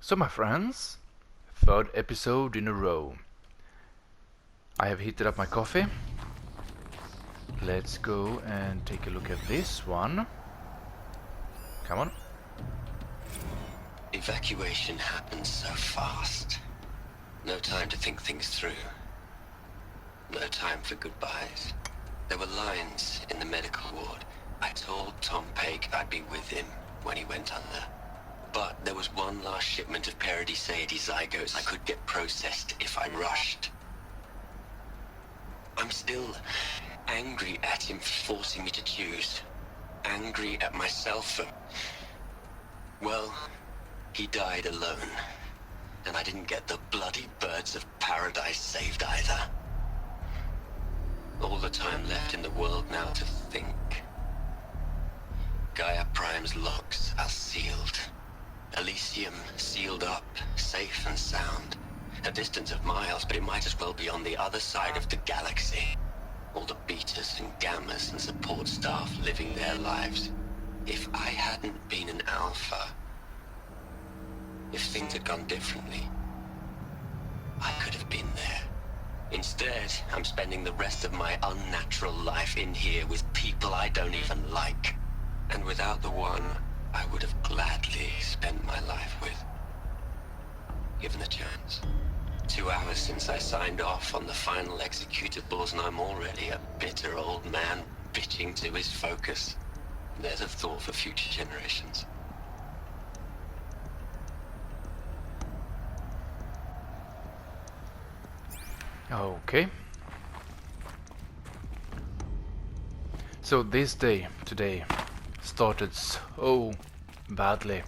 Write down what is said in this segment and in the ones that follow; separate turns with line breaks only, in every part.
So my friends, third episode in a row. I have heated up my coffee. Let's go and take a look at this one. Come on.
Evacuation happened so fast. No time to think things through. No time for goodbyes. There were lines in the medical ward. I told Tom Pake I'd be with him when he went under. But there was one last shipment of Paradiseidae zygotes I could get processed if I rushed. I'm still angry at him for forcing me to choose. Angry at myself for... Well, he died alone. And I didn't get the bloody birds of paradise saved either. All the time left in the world now to think. Gaia Prime's locks are sealed. Elysium sealed up, safe and sound. A distance of miles, but it might as well be on the other side of the galaxy. All the betas and gammas and support staff living their lives. If I hadn't been an alpha, if things had gone differently, I could have been there. Instead, I'm spending the rest of my unnatural life in here with people I don't even like. And without the one I would have gladly spent my life with. Given a chance. 2 hours since I signed off on the final executables, and I'm already a bitter old man bitching to his focus. There's a thought for future generations.
Okay. So this day, today, started so badly.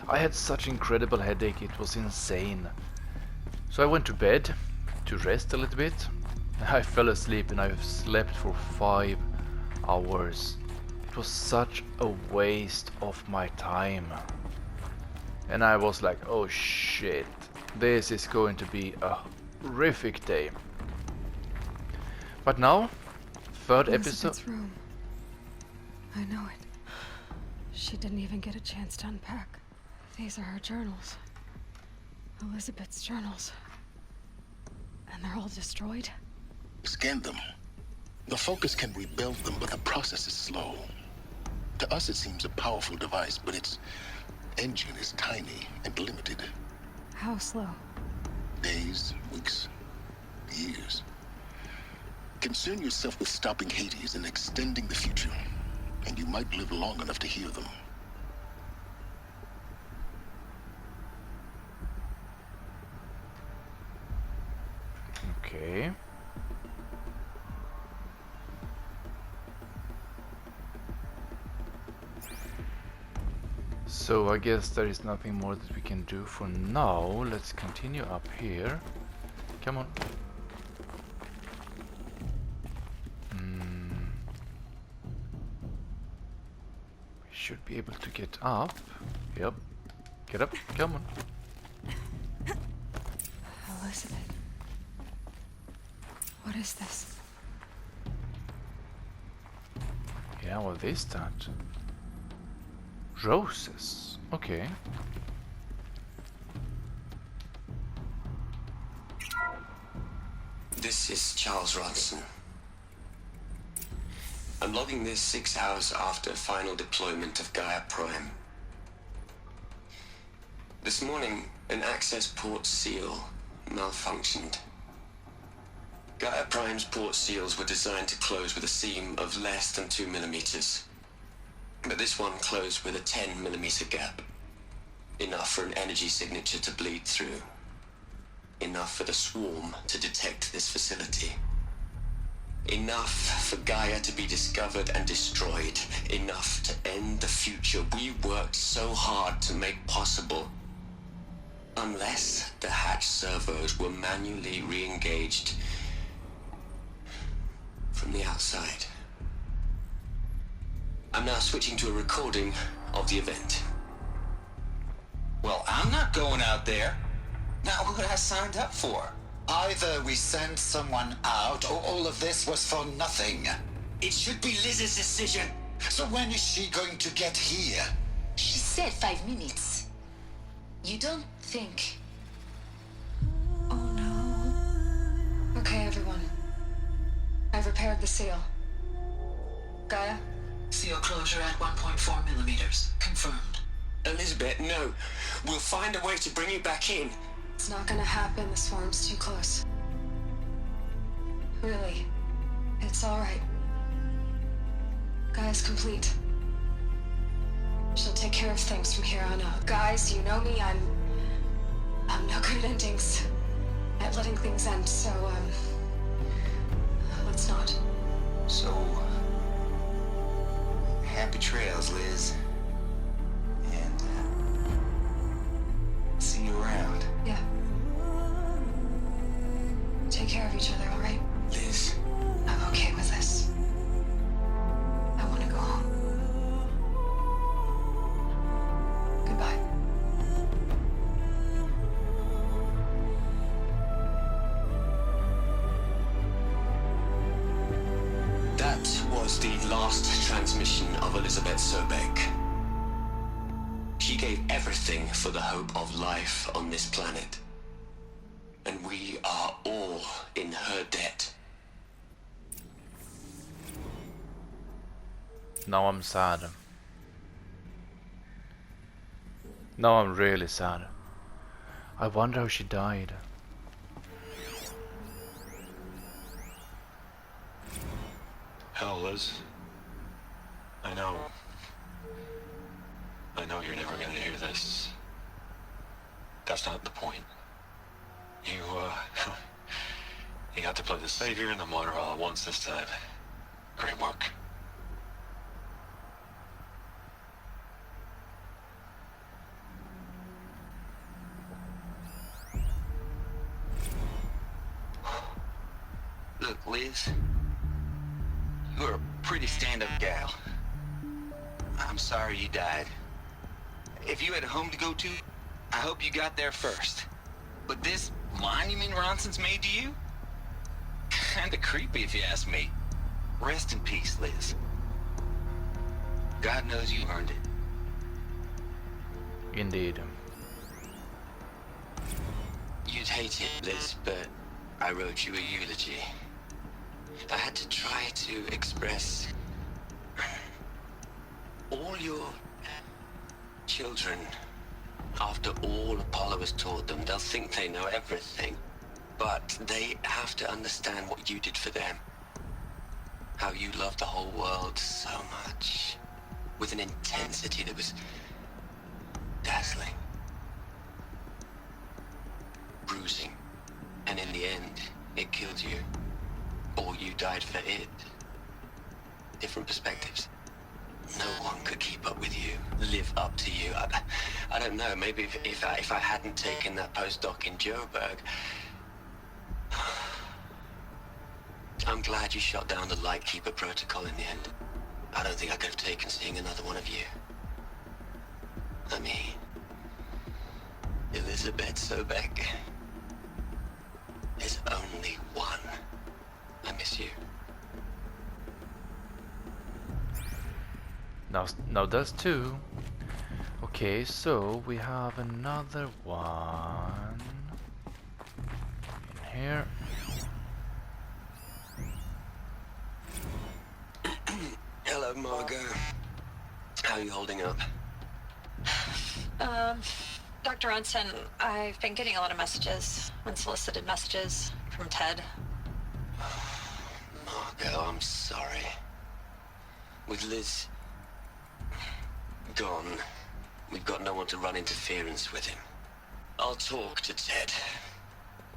I had such incredible headache, it was insane. So I went to bed to rest a little bit. I fell asleep and I slept for 5 hours. It was such a waste of my time. And I was like, oh shit, this is going to be a horrific day. But now, third episode.
Room. I know it. She didn't even get a chance to unpack. These are her journals. Elizabeth's journals. And they're all destroyed?
Scan them. The Focus can rebuild them, but the process is slow. To us it seems a powerful device, but its engine is tiny and limited.
How slow?
Days, weeks, years. Concern yourself with stopping Hades and extending the future, and you might live long enough to hear them.
Okay. So I guess there is nothing more that we can do for now. Let's continue up here. Come on. We should be able to get up. Yep. Get up. Come on.
Elizabeth. What is this?
Yeah, what is that? Roses. Okay.
This is Charles Ronson. I'm logging this 6 hours after final deployment of Gaia Prime. This morning, an access port seal malfunctioned. Gaia Prime's port seals were designed to close with a seam of less than 2 millimeters. But this one closed with a 10 millimeter gap. Enough for an energy signature to bleed through. Enough for the swarm to detect this facility. Enough for Gaia to be discovered and destroyed. Enough to end the future we worked so hard to make possible. Unless the hatch servos were manually re-engaged from the outside. I'm now switching to a recording of the event.
Well, I'm not going out there. Now, what I signed up for?
Either we send someone out, or all of this was for nothing.
It should be Liz's decision.
So when is she going to get here?
She said 5 minutes. You don't think...
Oh no. Okay, everyone. I've repaired the seal. Gaia?
Seal closure at 1.4 millimeters. Confirmed.
Elizabeth, no. We'll find a way to bring you back in.
It's not gonna happen. The swarm's too close. Really. It's alright. Gaia's complete. She'll take care of things from here on out. Guys, you know me, I'm no good at endings. At letting things end, so, let's not.
So, happy trails, Liz. And, see you around.
Yeah. Take care of each other, alright?
Liz.
I'm okay with this. I want to go home. Goodbye.
That was the last transmission of Elizabeth Sobek. She gave everything for the hope of life on this planet. And we are all in her debt.
Now I'm sad. Now I'm really sad. I wonder how she died.
Hell, Liz. I know you're never gonna hear this. That's not the point. You, you got to play the savior and the martyr all at once this time. Great work.
Look, Liz. You're a pretty stand-up gal. I'm sorry you died. If you had a home to go to, I hope you got there first. But this monument Ronson's made to you? Kinda creepy if you ask me. Rest in peace, Liz. God knows you earned it.
Indeed.
You'd hate it, Liz, but I wrote you a eulogy. I had to try to express all your children. After all Apollo has taught them, they'll think they know everything. But they have to understand what you did for them. How you loved the whole world so much. With an intensity that was dazzling. Bruising. And in the end, it killed you. Or you died for it. Different perspectives. No one could keep up with you, live up to you. I don't know, maybe if I hadn't taken that postdoc in Joburg. I'm glad you shot down the Lightkeeper protocol in the end. I don't think I could have taken seeing another one of you. I mean, Elizabeth Sobek. There's only one. I miss you.
Now that's two. Okay, so we have another one in here.
Hello, Margot. How are you holding up?
Dr. Ronson, I've been getting a lot of messages, unsolicited messages from Ted.
Margot, I'm sorry. With Liz gone, we've got no one to run interference with him. I'll talk to Ted.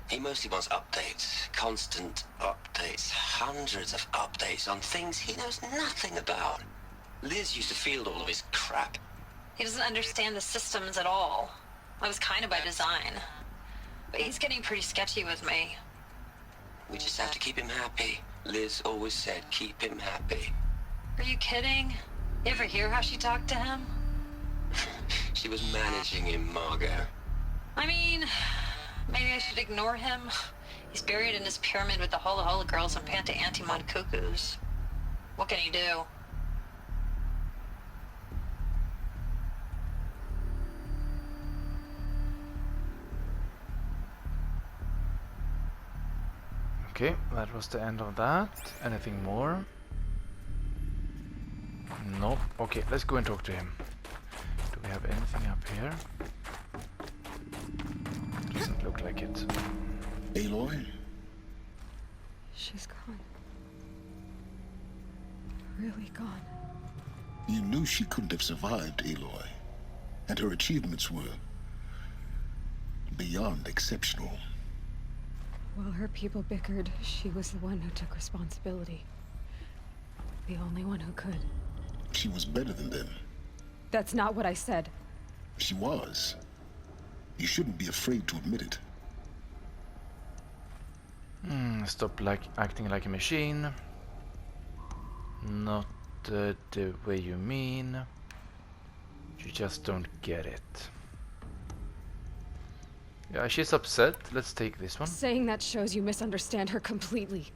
He mostly wants updates, constant updates, hundreds of updates on things he knows nothing about. Liz used to field all of his crap.
He doesn't understand the systems at all. That was kind of by design. But he's getting pretty sketchy with me.
We just have to keep him happy. Liz always said, keep him happy.
Are you kidding? You ever hear how she talked to him?
She was managing him, Margot.
I mean, maybe I should ignore him. He's buried in his pyramid with the Hola Hola girls and Panta Antimon cuckoos. What can he do?
Okay, that was the end of that. Anything more? Nope. Okay, let's go and talk to him. Do we have anything up here? Doesn't look like it.
Aloy?
She's gone. Really gone.
You knew she couldn't have survived, Aloy. And her achievements were beyond exceptional.
While her people bickered, she was the one who took responsibility. The only one who could.
She was better than them.
That's not what I said.
She was. You shouldn't be afraid to admit it.
Stop acting like a machine. Not the way you mean. You just don't get it. Yeah, she's upset. Let's take this one.
Saying that shows you misunderstand her completely.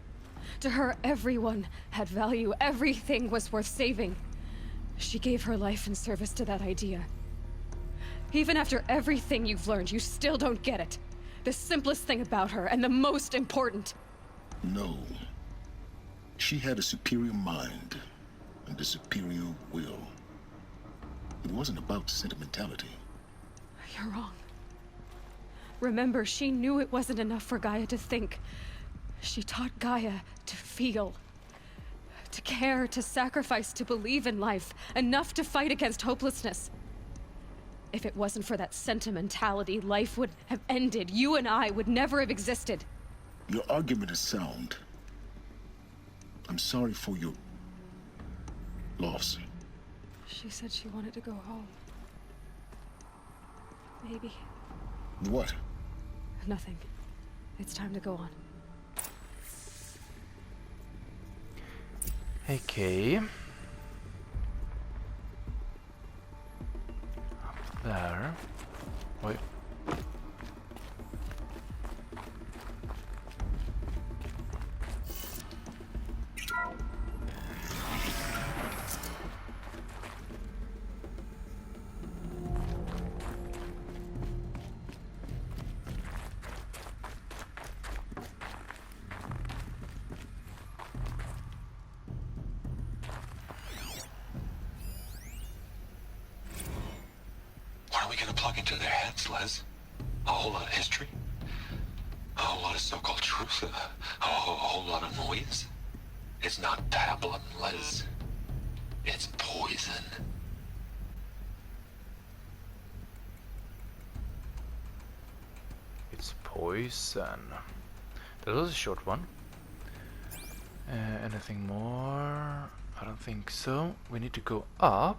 To her, everyone had value. Everything was worth saving. She gave her life in service to that idea. Even after everything you've learned, you still don't get it. The simplest thing about her, and the most important.
No. She had a superior mind and a superior will. It wasn't about sentimentality.
You're wrong. Remember, she knew it wasn't enough for Gaia to think. She taught Gaia to feel. To care, to sacrifice, to believe in life. Enough to fight against hopelessness. If it wasn't for that sentimentality, life would have ended. You and I would never have existed.
Your argument is sound. I'm sorry for your loss.
She said she wanted to go home. Maybe.
What?
Nothing. It's time to go on.
Okay. Up there. Wait.
What are we gonna plug into their heads, Les? A whole lot of history? A whole lot of so-called truth? A whole lot of noise? It's not pablum, Les. It's poison.
It's poison. That was a short one. Anything more? I don't think so. We need to go up.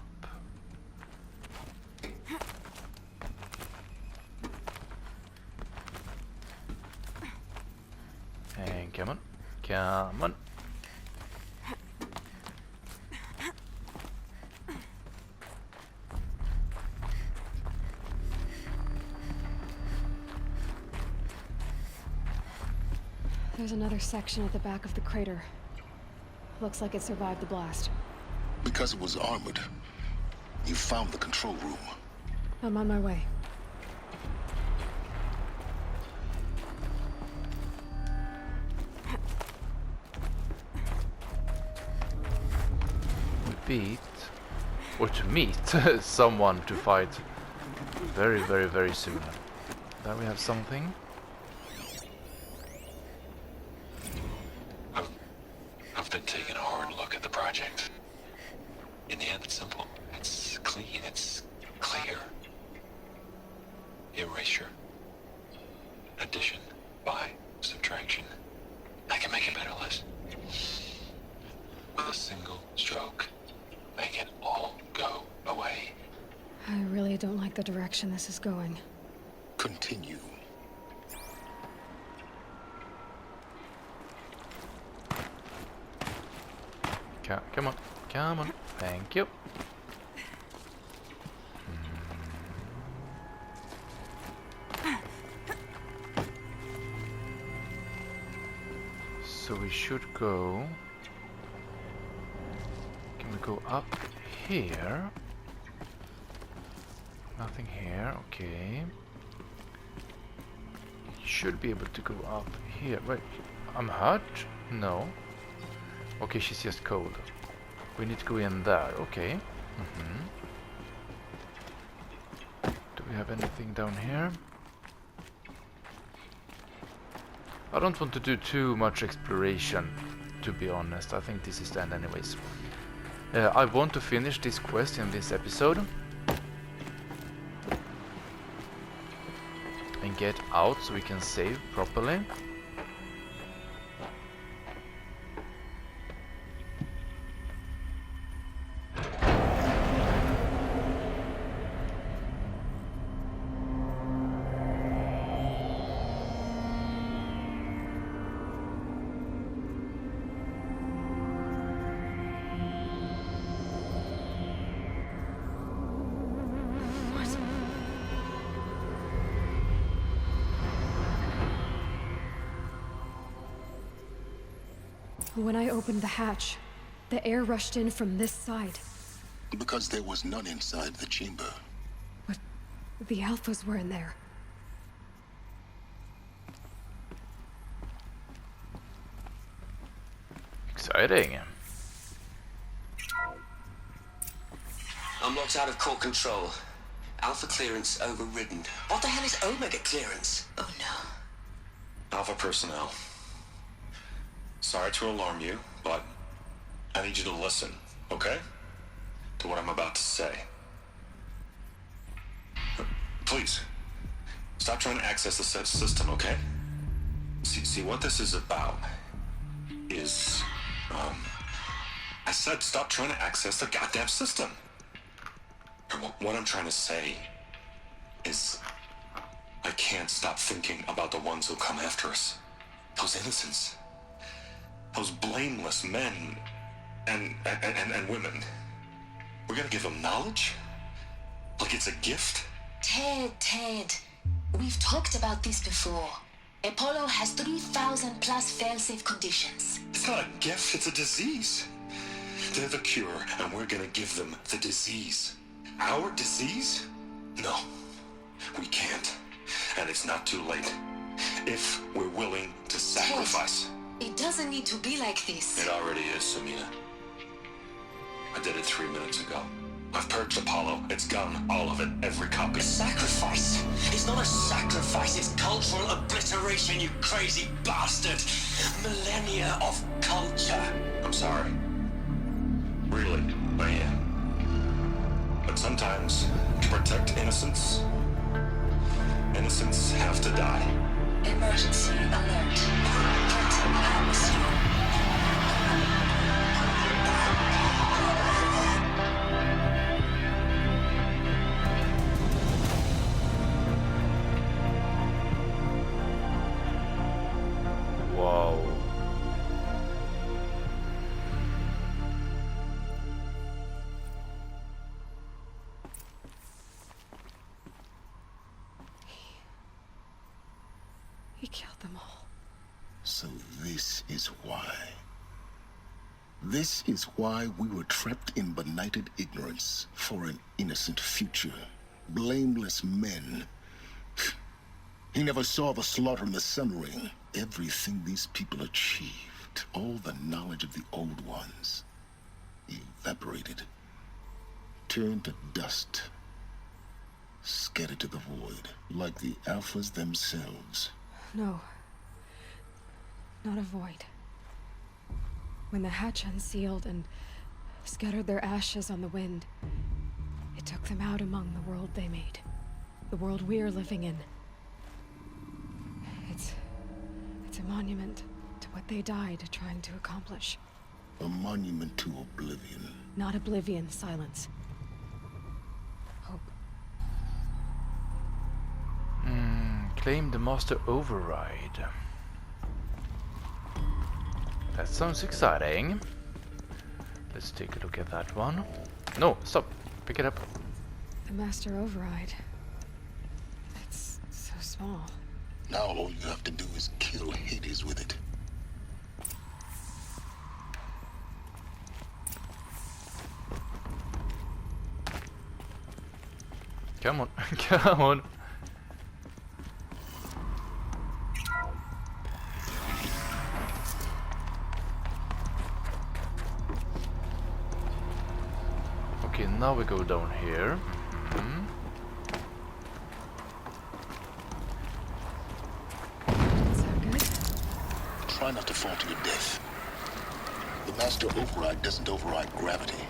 And come on. Come on.
There's another section at the back of the crater. Looks like it survived the blast.
Because it was armored, you found the control room.
I'm on my way.
We beat, or to meet, someone to fight very, very, very soon. There we have something.
I've been taking a hard look at the project. In the end, it's simple. It's clean. It's clear. Erasure. Addition. By. Subtraction. I can make it better, Liz. With a single stroke, make it all go away.
I really don't like the direction this is going.
Continue.
Come on, come on. Thank you. So we should go. Can we go up here? Nothing here, okay. Should be able to go up here. Wait, I'm hurt? No. Okay, she's just cold. We need to go in there. Okay. Do we have anything down here? I don't want to do too much exploration, to be honest. I think this is the end anyways. I want to finish this quest in this episode. And get out so we can save properly.
When I opened the hatch, the air rushed in from this side.
Because there was none inside the chamber.
But the Alphas were in there.
Exciting.
I'm locked out of core control. Alpha clearance overridden. What the hell is Omega clearance?
Oh no.
Alpha personnel. Sorry to alarm you, but I need you to listen, okay? To what I'm about to say. Please, stop trying to access the system, okay? See what this is about is, I said stop trying to access the goddamn system. What I'm trying to say is I can't stop thinking about the ones who come after us. Those innocents. Those blameless men and women. We're gonna give them knowledge? Like it's a gift?
Ted. We've talked about this before. Apollo has 3,000 plus fail-safe conditions.
It's not a gift, it's a disease. They're the cure, and we're gonna give them the disease. Our disease? No, we can't. And it's not too late. If we're willing to sacrifice.
It doesn't need to be like this.
It already is, Samina. I did it 3 minutes ago. I've purged Apollo. It's gone. All of it. Every copy.
A sacrifice? It's not a sacrifice, it's cultural obliteration, you crazy bastard! Millennia of culture!
I'm sorry. Really, I am. But sometimes, to protect innocence, innocents have to die.
Emergency alert. Threatened atmosphere.
Wow.
He killed them all.
So this is why. This is why we were trapped in benighted ignorance for an innocent future. Blameless men. He never saw the slaughter in the Sun Ring. Everything these people achieved, all the knowledge of the old ones, evaporated, turned to dust, scattered to the void, like the Alphas themselves.
No. Not a void. When the hatch unsealed and scattered their ashes on the wind, it took them out among the world they made. The world we're living in. It's a monument to what they died trying to accomplish.
A monument to oblivion.
Not oblivion, silence. Hope.
Claim the master override. That sounds exciting. Let's take a look at that one. No, stop. Pick it up.
The master override. It's so small.
Now all you have to do is kill Hades with it.
Come on, come on. Now we go down here. Mhm.
Sound good?
Try not to fall to your death. The master override doesn't override gravity.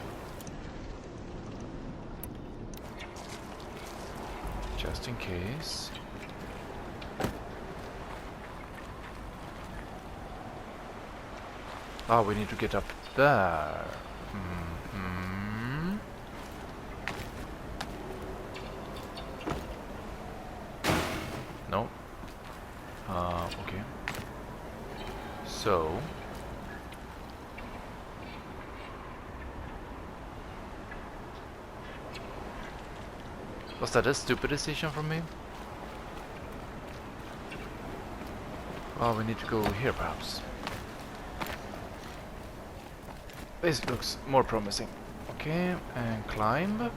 Just in case. Ah, we need to get up there. Mhm. No. Okay. So. Was that a stupid decision from me? Oh, we need to go here perhaps. This looks more promising. Okay, and climb.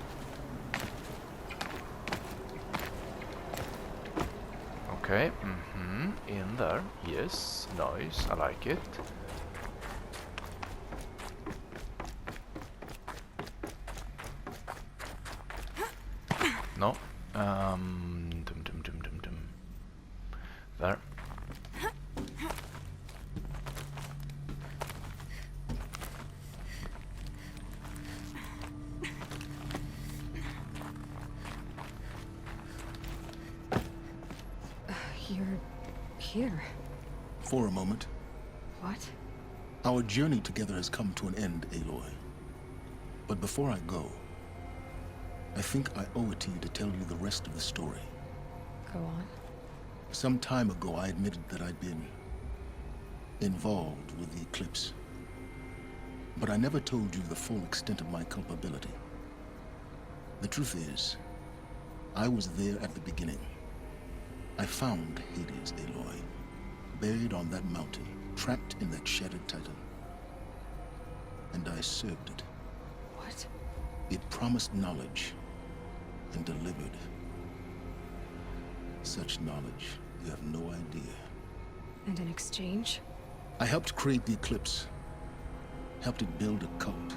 Okay, in there. Yes, nice, I like it. No. There.
You're here.
For a moment,
What?
our journey together has come to an end, Aloy. But before I go, I think I owe it to you to tell you the rest of the story.
Go on.
Some time ago, I admitted that I'd been involved with the eclipse. But I never told you the full extent of my culpability. The truth is, I was there at the beginning. I found Hades, Aloy, buried on that mountain, trapped in that shattered titan. And I served it.
What?
It promised knowledge and delivered. Such knowledge, you have no idea.
And in exchange?
I helped create the eclipse. Helped it build a cult,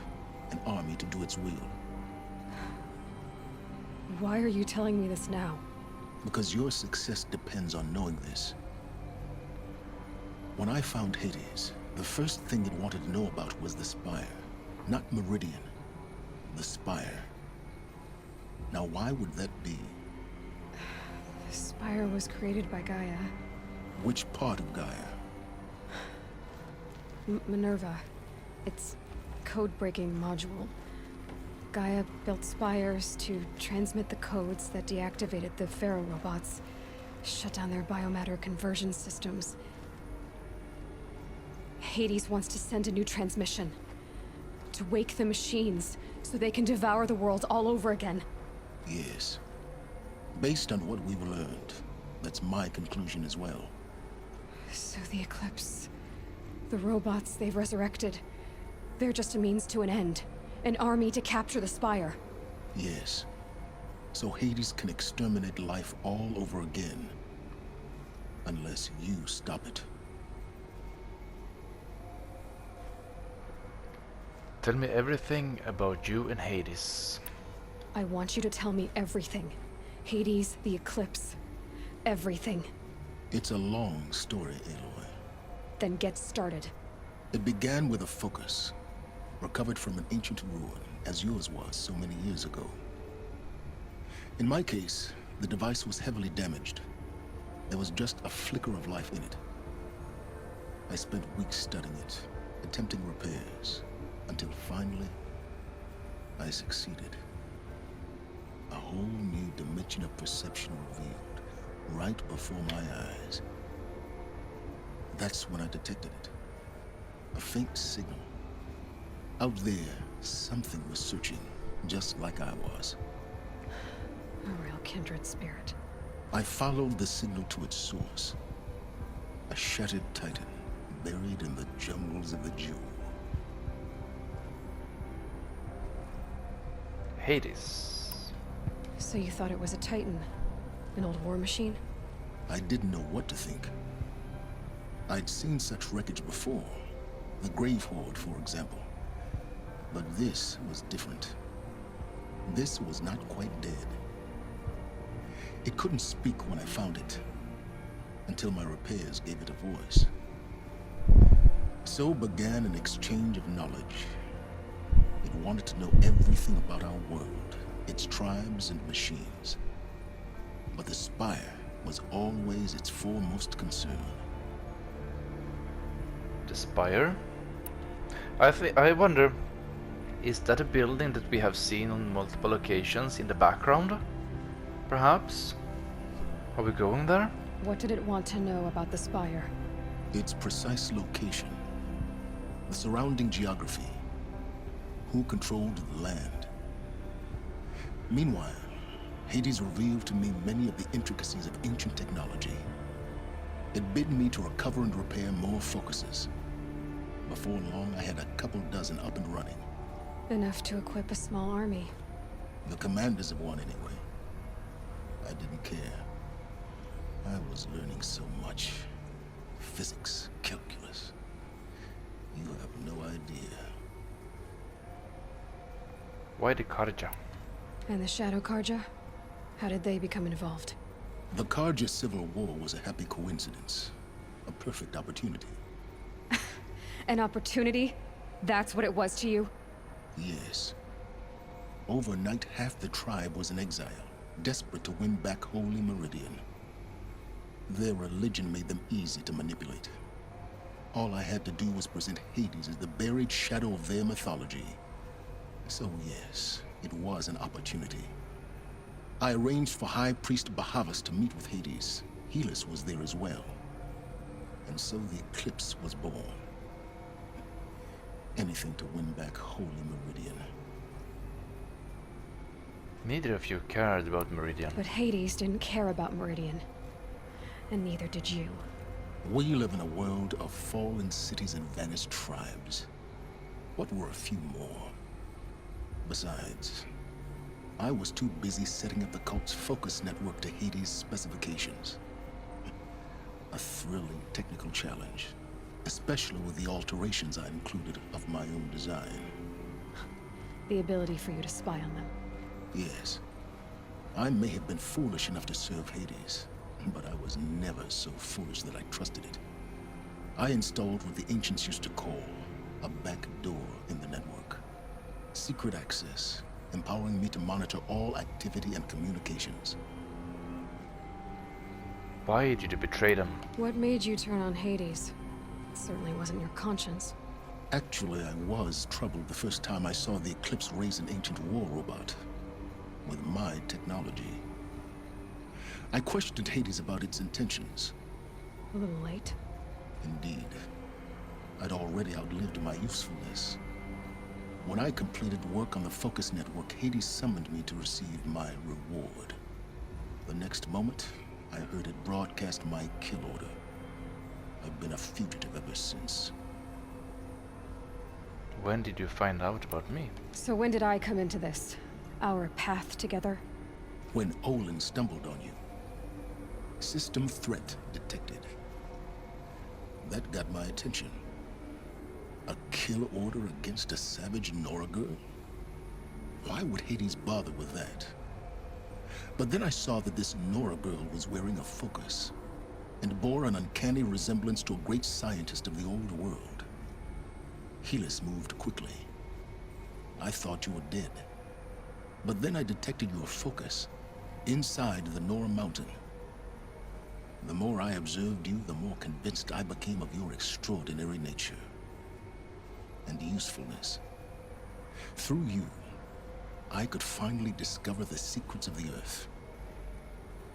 an army to do its will.
Why are you telling me this now?
Because your success depends on knowing this. When I found Hades, the first thing it wanted to know about was the Spire. Not Meridian. The Spire. Now why would that be?
The Spire was created by Gaia.
Which part of Gaia?
Minerva. It's code-breaking module. Gaia built spires to transmit the codes that deactivated the Pharaoh robots, shut down their biomatter conversion systems. Hades wants to send a new transmission. To wake the machines, so they can devour the world all over again.
Yes. Based on what we've learned, that's my conclusion as well.
So the Eclipse... the robots they've resurrected... they're just a means to an end. An army to capture the Spire.
Yes. So Hades can exterminate life all over again. Unless you stop it.
Tell me everything about you and Hades.
I want you to tell me everything. Hades, the Eclipse. Everything.
It's a long story, Aloy.
Then get started.
It began with a focus. Recovered from an ancient ruin, as yours was so many years ago. In my case, the device was heavily damaged. There was just a flicker of life in it. I spent weeks studying it, attempting repairs, until finally, I succeeded. A whole new dimension of perception revealed, right before my eyes. That's when I detected it. A faint signal. Out there, something was searching, just like I was.
A real kindred spirit.
I followed the signal to its source. A shattered titan, buried in the jungles of the Jewel.
Hades.
So you thought it was a Titan? An old war machine?
I didn't know what to think. I'd seen such wreckage before. The Grave Horde, for example. But this was different. This was not quite dead. It couldn't speak when I found it, until my repairs gave it a voice. So began an exchange of knowledge. It wanted to know everything about our world, its tribes and machines. But the spire was always its foremost concern.
The spire? I wonder, is that a building that we have seen on multiple occasions in the background? Perhaps? Are we going there?
What did it want to know about the spire?
Its precise location, the surrounding geography, who controlled the land. Meanwhile, Hades revealed to me many of the intricacies of ancient technology. It bid me to recover and repair more focuses. Before long, I had a couple dozen up and running.
Enough to equip a small army.
The commanders of one, anyway. I didn't care. I was learning so much. Physics, calculus. You have no idea.
Why the Karja?
And the Shadow Karja? How did they become involved?
The Karja Civil War was a happy coincidence. A perfect opportunity.
An opportunity? That's what it was to you?
Yes. Overnight, half the tribe was in exile, desperate to win back Holy Meridian. Their religion made them easy to manipulate. All I had to do was present Hades as the buried shadow of their mythology. So yes, it was an opportunity. I arranged for High Priest Bahavas to meet with Hades. Helis was there as well. And so the eclipse was born. Anything to win back Holy Meridian.
Neither of you cared about Meridian.
But Hades didn't care about Meridian. And neither did you.
We live in a world of fallen cities and vanished tribes. What were a few more? Besides, I was too busy setting up the cult's focus network to Hades' specifications. A thrilling technical challenge, especially with the alterations I included of my own design.
The ability for you to spy on them.
Yes. I may have been foolish enough to serve Hades, but I was never so foolish that I trusted it. I installed what the ancients used to call a back door in the network. Secret access, empowering me to monitor all activity and communications.
Why did you betray them?
What made you turn on Hades? It certainly wasn't your conscience.
Actually, I was troubled the first time I saw the Eclipse raise an ancient war robot. With my technology. I questioned Hades about its intentions.
A little late.
Indeed. I'd already outlived my usefulness. When I completed work on the Focus Network, Hades summoned me to receive my reward. The next moment, I heard it broadcast my kill order. I've been a fugitive ever since.
When did you find out about me?
So when did I come into this? Our path together?
When Olin stumbled on you. System threat detected. That got my attention. A kill order against a savage Nora girl? Why would Hades bother with that? But then I saw that this Nora girl was wearing a focus, and bore an uncanny resemblance to a great scientist of the old world. Helis moved quickly. I thought you were dead. But then I detected your focus, inside the Nora mountain. The more I observed you, the more convinced I became of your extraordinary nature. And usefulness. Through you, I could finally discover the secrets of the Earth.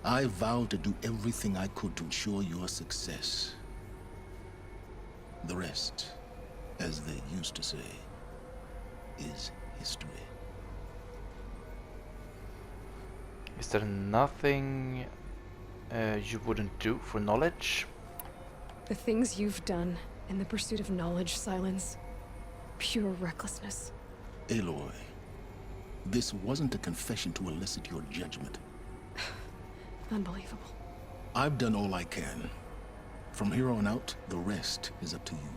I vowed to do everything I could to ensure your success. The rest, as they used to say, is history.
Is there nothing you wouldn't do for knowledge?
The things you've done in the pursuit of knowledge, Silence. Pure recklessness.
Aloy, this wasn't a confession to elicit your judgment.
Unbelievable.
I've done all I can. From here on out, the rest is up to you.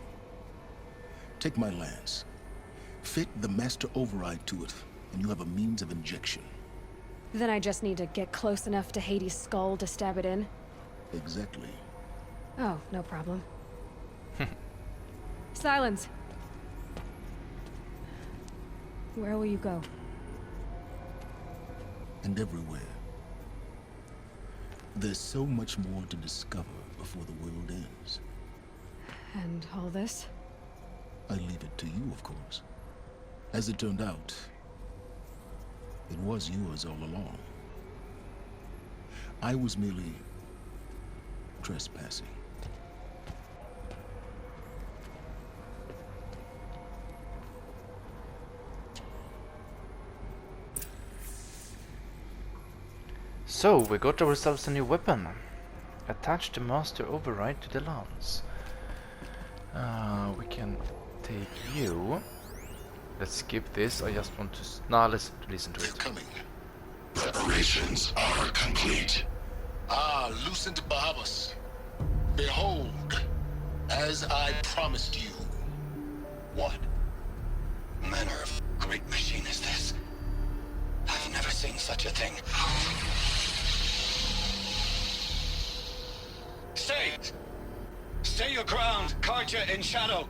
Take my lance. Fit the master override to it, and you have a means of injection.
Then I just need to get close enough to Hades' skull to stab it in?
Exactly.
Oh, no problem. Silence! Where will you go?
And everywhere. There's so much more to discover before the world ends.
And all this?
I leave it to you, of course. As it turned out, it was yours all along. I was merely trespassing.
So, we got ourselves a new weapon. Attach the master override to the lance. We can take you. Let's skip this. I just want to... Nah, let's listen to
They're
it.
coming. Preparations are complete. Ah, loosened Bahamas. Behold, as I promised you.
What manner of great machine is this? I've never seen such a thing. Stay! Stay your ground, Karja in shadow!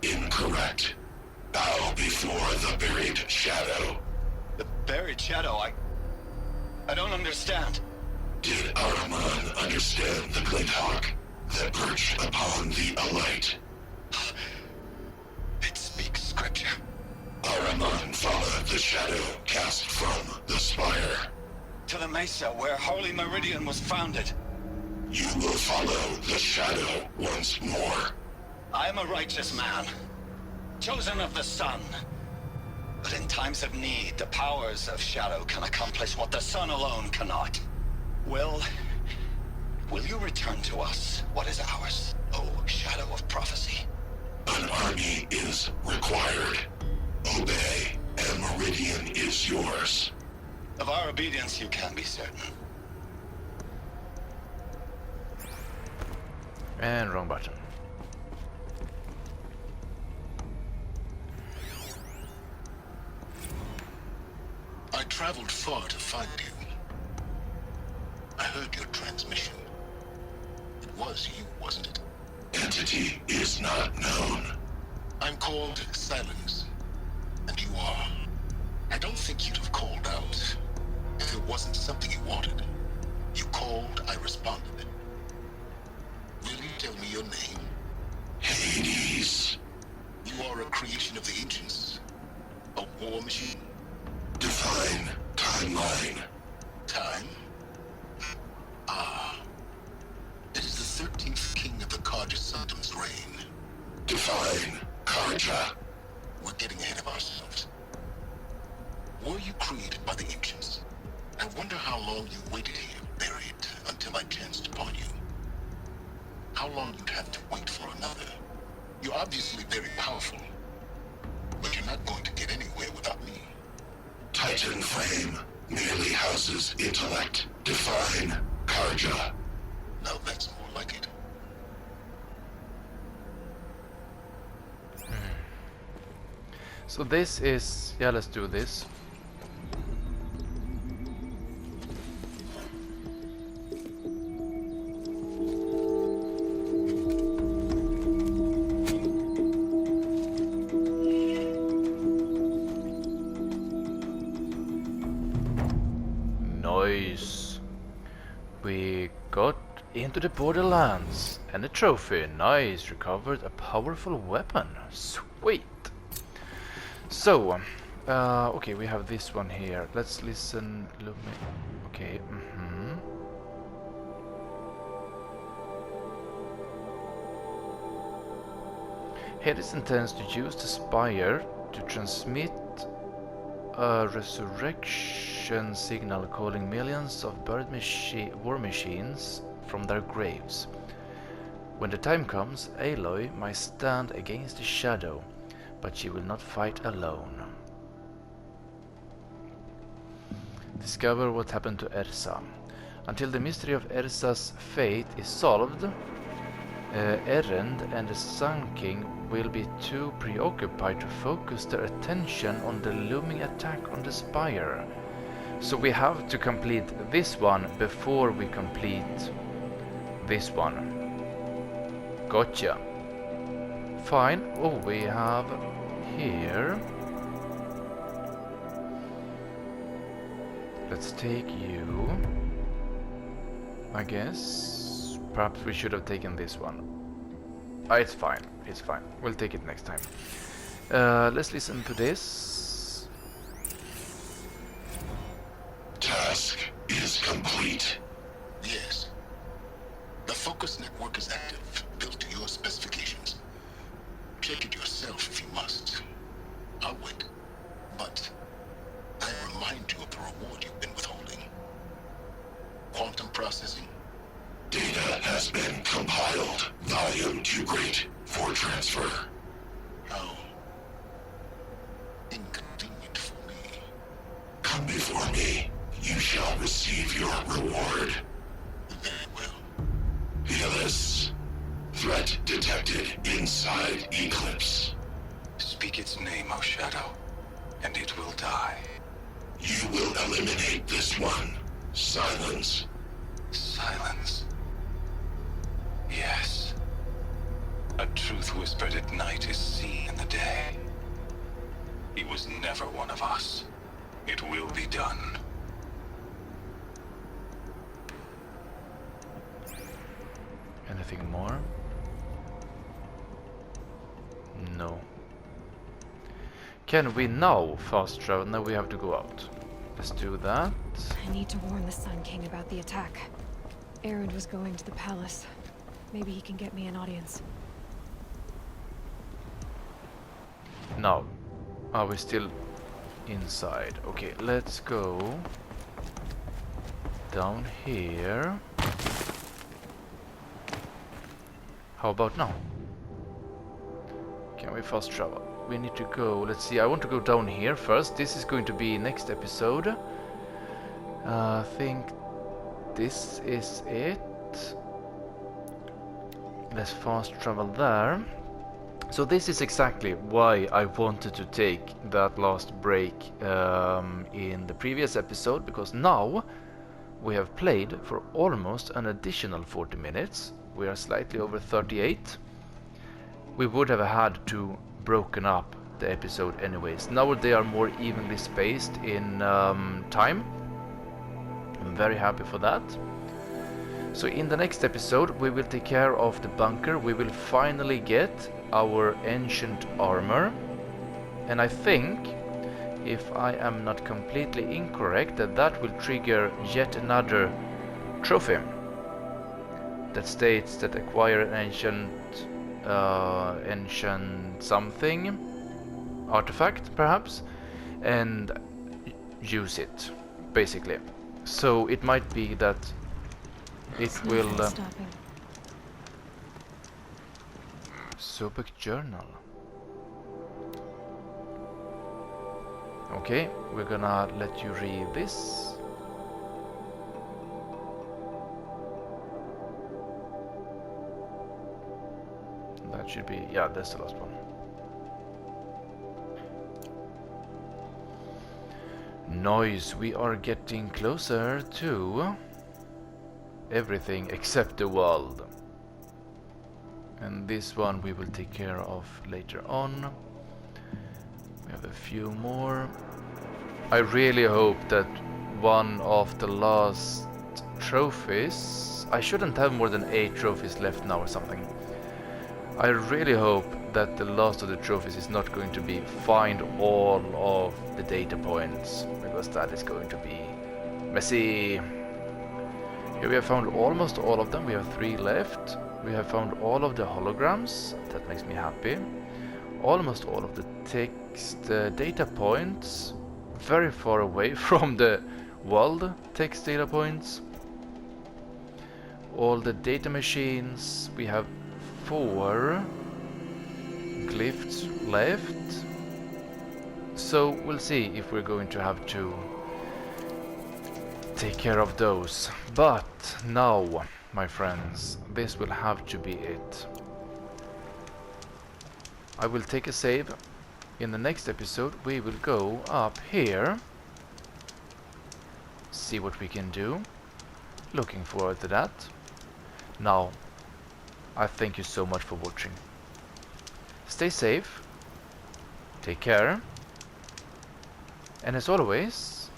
Incorrect. Bow before the buried shadow.
The buried shadow, I don't understand.
Did Ahriman understand the glint hawk that perched upon the alight?
It speaks scripture.
Ahriman followed the shadow cast from the spire.
To the mesa where Holy Meridian was founded.
You will follow the shadow once more.
I am a righteous man, chosen of the sun. But in times of need, the powers of shadow can accomplish what the sun alone cannot. Will you return to us what is ours, O shadow of prophecy?
An army is required. Obey, and Meridian is yours.
Of our obedience you can be certain.
And wrong button.
I traveled far to find you. I heard your transmission. It was you, wasn't it? Entity is not known. I'm called Silence, and you are. I don't think you'd have called out if it wasn't something you wanted. You called, I responded. Will you tell me your name? Hades. You are a creation of the ancients. A war machine. Define timeline. Time? Ah. It is the 13th king of the Karja Sanctum's reign. Define Karja. We're getting ahead of ourselves. Were you created by the ancients? I wonder how long you waited here, buried, until I chanced upon you. How long you'd have to wait for another. You're obviously very powerful, but you're not going to get anywhere without me. Titan Flame merely houses intellect. Define Karja. Now that's more like it.
So this is... Yeah, let's do this. Nice. We got into the Borderlands and a trophy. Nice. Recovered a powerful weapon. Sweet. So, okay, we have this one here. Let's listen. Okay. Hades intends to use the spire to transmit a resurrection signal calling millions of buried war machines from their graves. When the time comes, Aloy might stand against the shadow, but she will not fight alone. Discover what happened to Ersa. Until the mystery of Ersa's fate is solved, Erend and the Sun King will be too preoccupied to focus their attention on the looming attack on the spire. So we have to complete this one before we complete this one. Gotcha. Fine. Oh, we have here. Let's take you. I guess. Perhaps we should have taken this one. It's fine. It's fine. We'll take it next time. Let's listen to this.
Task is complete. Yes. The focus network is active, built to your specifications. Check it yourself if you must. I'll wait. But I remind you of the reward you've been withholding. Quantum processing. Data has been compiled. Volume too great for transfer. How inconvenient for me. Come before me. You shall receive your reward. Very well. Helis. Threat detected inside Eclipse.
Speak its name, O Shadow, and it will die.
You will eliminate this one. Silence.
Silence. Yes. A truth whispered at night is seen in the day. He was never one of us. It will be done.
Anything more? No. Can we now fast travel? No, we have to go out. Let's do that.
I need to warn the Sun King about the attack. Erend was going to the palace. Maybe he can get me an audience.
Now, are we still inside? Okay, let's go down here. How about now? Can we fast travel? We need to go, let's see, I want to go down here first. This is going to be next episode. I think this is it. Let's fast travel there. So this is exactly why I wanted to take that last break in the previous episode, because now we have played for almost an additional 40 minutes. We are slightly over 38. We would have had to broken up the episode anyways. Now they are more evenly spaced in time. I'm very happy for that. So in the next episode we will take care of the bunker. We will finally get our ancient armor, and I think, if I am not completely incorrect, that will trigger yet another trophy that states that acquire an ancient something artifact perhaps and use it basically. So it might be that it will Sobek journal. Okay, we're gonna let you read this. That should be, yeah, that's the last one. Noise, we are getting closer to everything except the world. And this one we will take care of later on. We have a few more. I really hope that one of the last trophies... I shouldn't have more than 8 trophies left now or something. I really hope that the last of the trophies is not going to be find all of the data points, because that is going to be messy. Here we have found almost all of them. We have 3 left. We have found all of the holograms. That makes me happy. Almost all of the text data points. Very far away from the world text data points. All the data machines. We have 4 glyphs left. So we'll see if we're going to have to take care of those. But now my friends, this will have to be it. I will take a save. In the next episode we will go up here, see what we can do. Looking forward to that. Now, I thank you so much for watching. Stay safe, take care, and as always,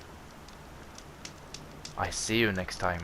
I see you next time.